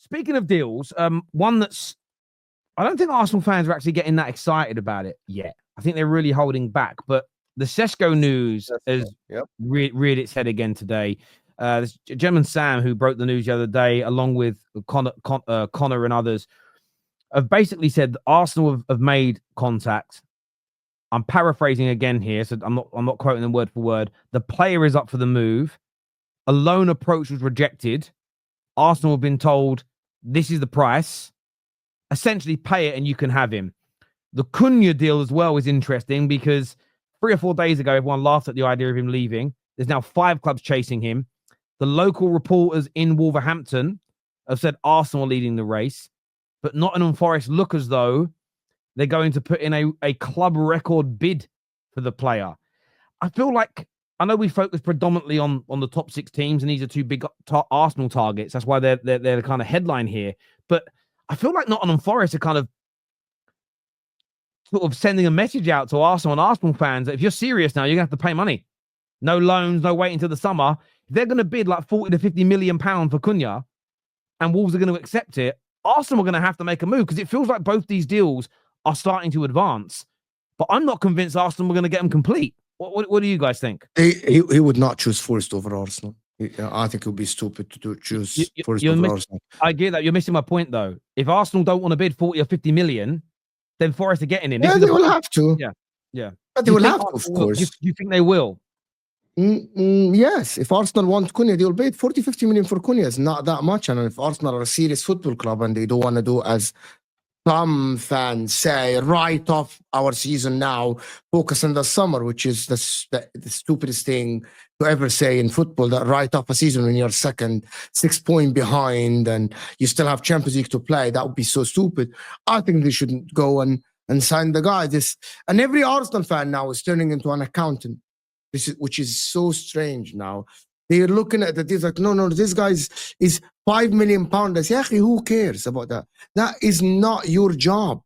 Speaking of deals, one that's I don't think Arsenal fans are actually getting that excited about it yet. I think they're really holding back. But the Sesko news has reared its head again today. This gentleman Sam, who broke the news the other day, along with Connor and others, have basically said that Arsenal have made contact. I'm paraphrasing again here, so I'm not quoting them word for word. The player is up for the move. A loan approach was rejected. Arsenal have been told this is the price. Essentially, pay it and you can have him. The Cunha deal as well is interesting because 3 or 4 days ago, everyone laughed at the idea of him leaving. There's now 5 clubs chasing him. The local reporters in Wolverhampton have said Arsenal are leading the race, but Nottingham Forest look as though they're going to put in a club record bid for the player. I feel like, I know we focus predominantly on the top 6 teams, and these are 2 big Arsenal targets. That's why they're the kind of headline here. But I feel like Nottingham Forest are kind of sort of sending a message out to Arsenal and Arsenal fans that if you're serious now, you're going to have to pay money. No loans, no waiting until the summer. If they're going to bid like 40 to 50 million pounds for Cunha and Wolves are going to accept it, Arsenal are going to have to make a move because it feels like both these deals are starting to advance. But I'm not convinced Arsenal are going to get them complete. What do you guys think? He would not choose Forest over Arsenal. I think it would be stupid to choose Forest over Arsenal. I get that. You're missing my point, though. If Arsenal don't want to bid 40 or 50 million, then Forest are getting him. Yeah, they will have to. Yeah. But they will have to, of course. Do you think they will? Yes. If Arsenal want Cunha, they will pay 40, 50 million for Cunha. It's not that much. And if Arsenal are a serious football club and they don't want to do as some fans say, write off our season now, focus on the summer, which is the stupidest thing to ever say in football, that write off a season when you're second, 6 points behind, and you still have Champions League to play. That would be so stupid. I think they shouldn't go and sign the guy. And every Arsenal fan now is turning into an accountant, which is so strange now. They're looking at this like, no, this guy is £5 million. I say, who cares about that? That is not your job.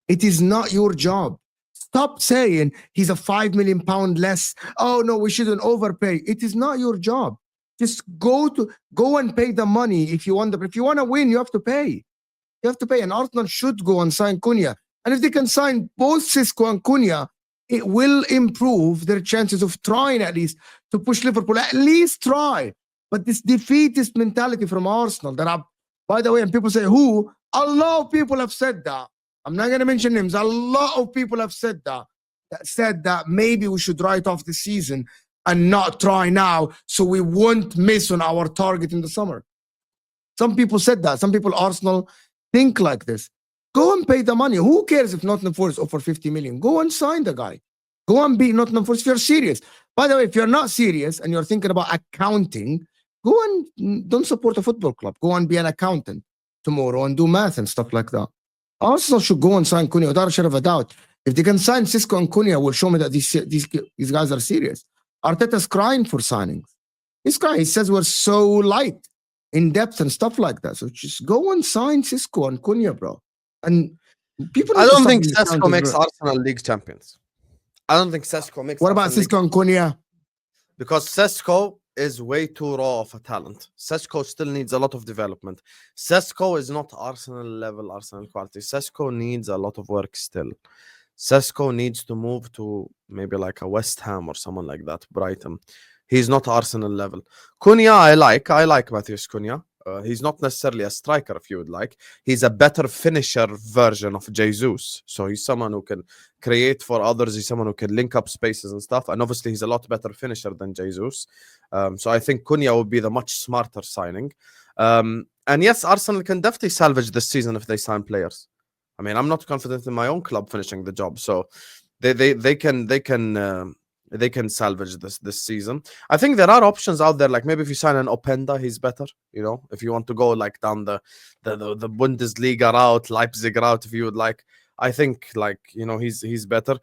It is not your job. Stop saying he's a £5 million less. Oh no, we shouldn't overpay. It is not your job. Just go and pay the money if you want. If you want to win, you have to pay. You have to pay. And Arsenal should go and sign Cunha. And if they can sign both Sesko and Cunha, it will improve their chances of trying at least to push Liverpool. At least try. But this defeatist mentality from Arsenal by the way, and people say, who? A lot of people have said that. I'm not going to mention names. A lot of people have said that maybe we should write off the season and not try now so we won't miss on our target in the summer. Some people said that. Some people, Arsenal, think like this. Go and pay the money. Who cares if Nottingham Forest offer 50 million? Go and sign the guy. Go and beat Nottingham Forest if you're serious. By the way, if you're not serious and you're thinking about accounting, go and don't support a football club. Go and be an accountant tomorrow and do math and stuff like that. Arsenal should go and sign Cunha without a shadow of a doubt. If they can sign Sesko and Cunha, will show me that these guys are serious. Arteta's crying for signings. He's crying. He says we're so light in depth and stuff like that. So just go and sign Sesko and Cunha, bro. And people. I don't think Sesko makes Arsenal League champions. I don't think Sesko makes. What about Sesko and Cunha? Because Sesko is way too raw of a talent. Sesko still needs a lot of development. Sesko is not Arsenal level, Arsenal quality. Sesko needs a lot of work still. Sesko needs to move to maybe like a West Ham or someone like that, Brighton. He's not Arsenal level. Cunha, I like Matheus Cunha. He's not necessarily a striker, if you would like. He's a better finisher version of Jesus. So he's someone who can create for others. He's someone who can link up spaces and stuff. And obviously, he's a lot better finisher than Jesus. So I think Cunha would be the much smarter signing. And yes, Arsenal can definitely salvage this season if they sign players. I mean, I'm not confident in my own club finishing the job. So they can salvage this season. I think there are options out there. Like maybe if you sign an Openda, he's better. You know, if you want to go like down the Bundesliga route, Leipzig route, if you would like. I think like, you know, he's better.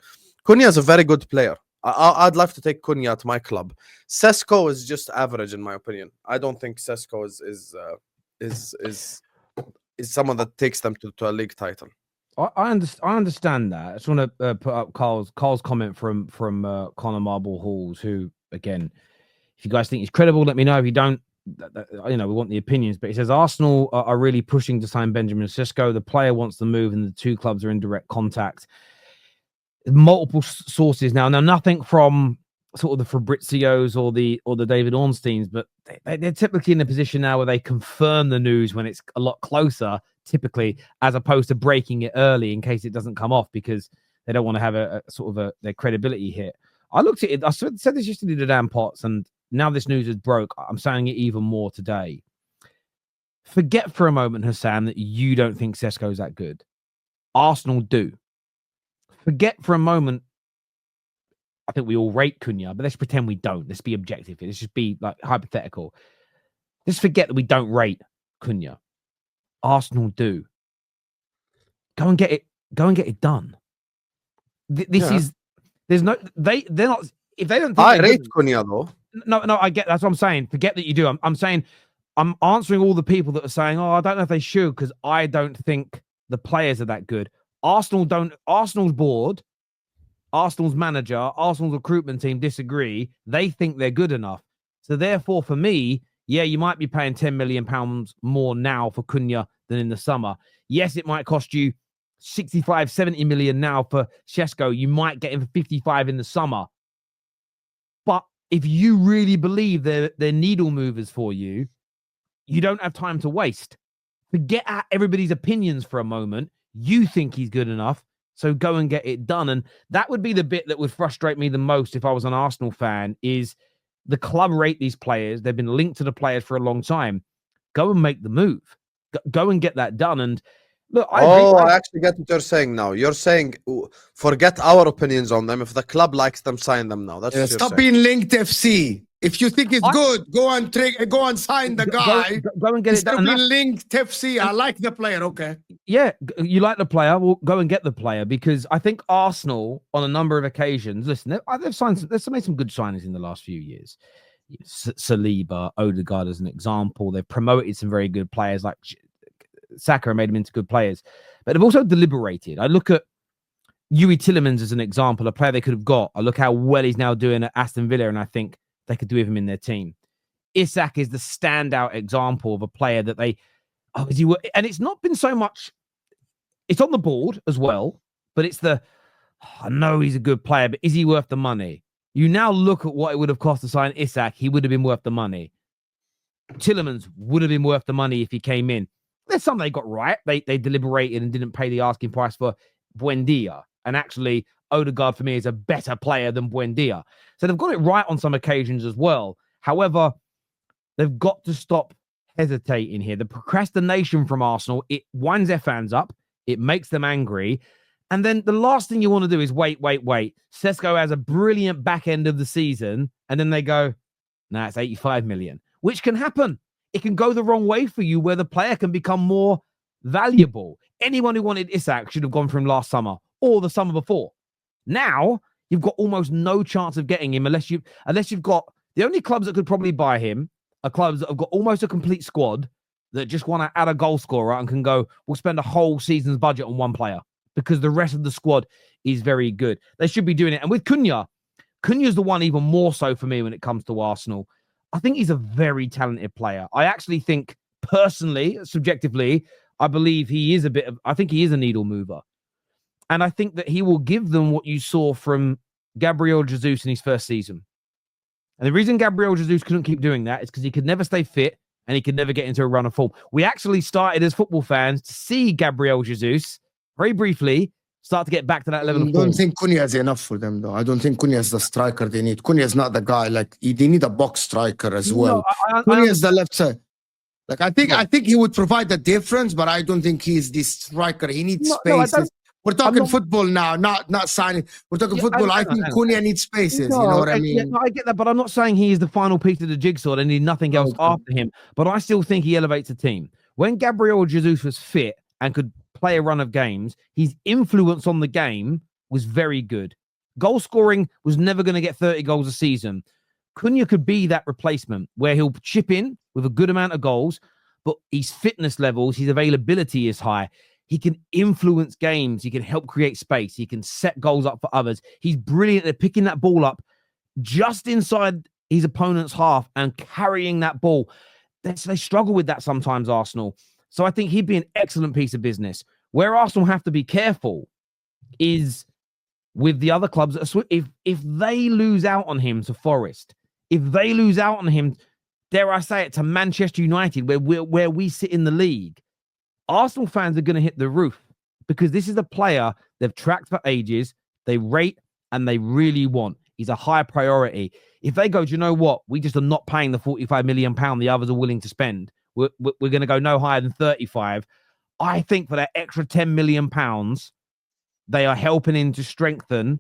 Cunha is a very good player. I'd love to take Cunha to my club. Sesko is just average in my opinion. I don't think Sesko is someone that takes them to a league title. I understand that. I just want to put up Carl's comment from Connor Marble Halls, who, again, if you guys think he's credible, let me know. If you don't, we want the opinions, but he says Arsenal are really pushing to sign Benjamin Sesko. The player wants to move, and the two clubs are in direct contact. Multiple sources now. Nothing from sort of the Fabrizios or the David Ornsteins, but they're typically in a position now where they confirm the news when it's a lot closer, typically, as opposed to breaking it early in case it doesn't come off because they don't want to have a sort of their credibility hit. I looked at it. I said this yesterday to Dan Potts, and now this news is broke. I'm saying it even more today. Forget for a moment, Hassan, that you don't think Sesko's that good. Arsenal do. Forget for a moment. I think we all rate Cunha, but let's pretend we don't. Let's be objective here. Let's just be like hypothetical. Let's forget that we don't rate Cunha. Arsenal do. Go and get it done. There's no. They're not. If they don't think I rate Cunha though. No, I get that's what I'm saying. Forget that you do. I'm saying I'm answering all the people that are saying, "Oh, I don't know if they should," because I don't think the players are that good. Arsenal's board, Arsenal's manager, Arsenal's recruitment team disagree. They think they're good enough. So therefore, for me, yeah, you might be paying £10 million more now for Cunha than in the summer. Yes, it might cost you 65, 70 million now for Sesko. You might get him for 55 in the summer. But if you really believe they're needle movers for you, you don't have time to waste. Forget everybody's opinions for a moment. You think he's good enough, so go and get it done. And that would be the bit that would frustrate me the most if I was an Arsenal fan, is the club rate these players. They've been linked to the players for a long time. Go and make the move. Go and get that done. And look, I actually get what you're saying now. You're saying forget our opinions on them. If the club likes them, sign them now. That's stop being linked FC. If you think it's good, go and sign the guy. Go and get it done. Stop being linked FC. I like the player. Okay. Yeah, you like the player. Well, go and get the player, because I think Arsenal, on a number of occasions, listen, they've made some good signings in the last few years. Saliba, Odegaard as an example. They've promoted some very good players like Saka and made them into good players, but they've also deliberated. I look at Yuri Tillemans as an example, a player they could have got. I look how well he's now doing at Aston Villa, and I think they could do with him in their team. Isak is the standout example of a player that and it's not been so much, it's on the board as well, but it's I know he's a good player, but is he worth the money? You now look at what it would have cost to sign Isak. He would have been worth the money. Tillemans would have been worth the money if he came in. There's some they got right. They deliberated and didn't pay the asking price for Buendia. And actually, Odegaard for me is a better player than Buendia. So they've got it right on some occasions as well. However, they've got to stop hesitating here. The procrastination from Arsenal, it winds their fans up. It makes them angry. And then the last thing you want to do is wait. Sesko has a brilliant back end of the season. And then they go, nah, it's 85 million, which can happen. It can go the wrong way for you, where the player can become more valuable. Anyone who wanted Isak should have gone for him last summer or the summer before. Now you've got almost no chance of getting him unless you've got the only clubs that could probably buy him are clubs that have got almost a complete squad that just want to add a goal scorer and can go, we'll spend a whole season's budget on one player because the rest of the squad is very good. They should be doing it. And with Cunha's the one even more so for me when it comes to Arsenal. I think he's a very talented player. I actually think, personally, subjectively, I believe I think he is a needle mover. And I think that he will give them what you saw from Gabriel Jesus in his first season. And the reason Gabriel Jesus couldn't keep doing that is because he could never stay fit and he could never get into a run of form. We actually started as football fans to see Gabriel Jesus very briefly start to get back to that level of form. I don't think Cunha is enough for them, though. I don't think Cunha is the striker they need. Cunha is not the guy. Like, they need a box striker as well. Cunha is the left side. Like, I think he would provide the difference, but I don't think he's the striker. He needs spaces. We're talking football now, not signing. We're talking football. I think Cunha needs spaces. You know what I mean? Yeah, I get that, but I'm not saying he is the final piece of the jigsaw. They need nothing else after him. But I still think he elevates the team. When Gabriel Jesus was fit and could play a run of games, his influence on the game was very good. Goal scoring was never going to get 30 goals a season. Cunha could be that replacement where he'll chip in with a good amount of goals, but his fitness levels, his availability is high. He can influence games. He can help create space. He can set goals up for others. He's brilliant at picking that ball up just inside his opponent's half and carrying that ball. they struggle with that sometimes, Arsenal. So I think he'd be an excellent piece of business. Where Arsenal have to be careful is with the other clubs. If they lose out on him to Forest, if they lose out on him, dare I say it, to Manchester United, where we sit in the league, Arsenal fans are going to hit the roof, because this is a player they've tracked for ages, they rate, and they really want. He's a high priority. If they go, do you know what? We just are not paying the £45 million the others are willing to spend. We're going to go no higher than 35. I think for that extra £10 million, they are helping him to strengthen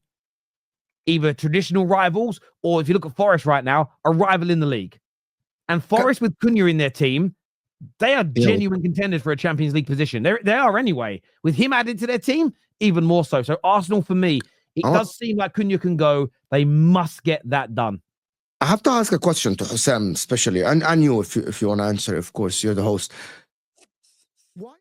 either traditional rivals, or if you look at Forest right now, a rival in the league. And Forest with Cunha in their team, they are genuine contenders for a Champions League position. They are anyway. With him added to their team, even more so. So Arsenal, for me, it does seem like Cunha can go. They must get that done. I have to ask a question to Sam, especially, and you, if you want to answer, of course, you're the host. Why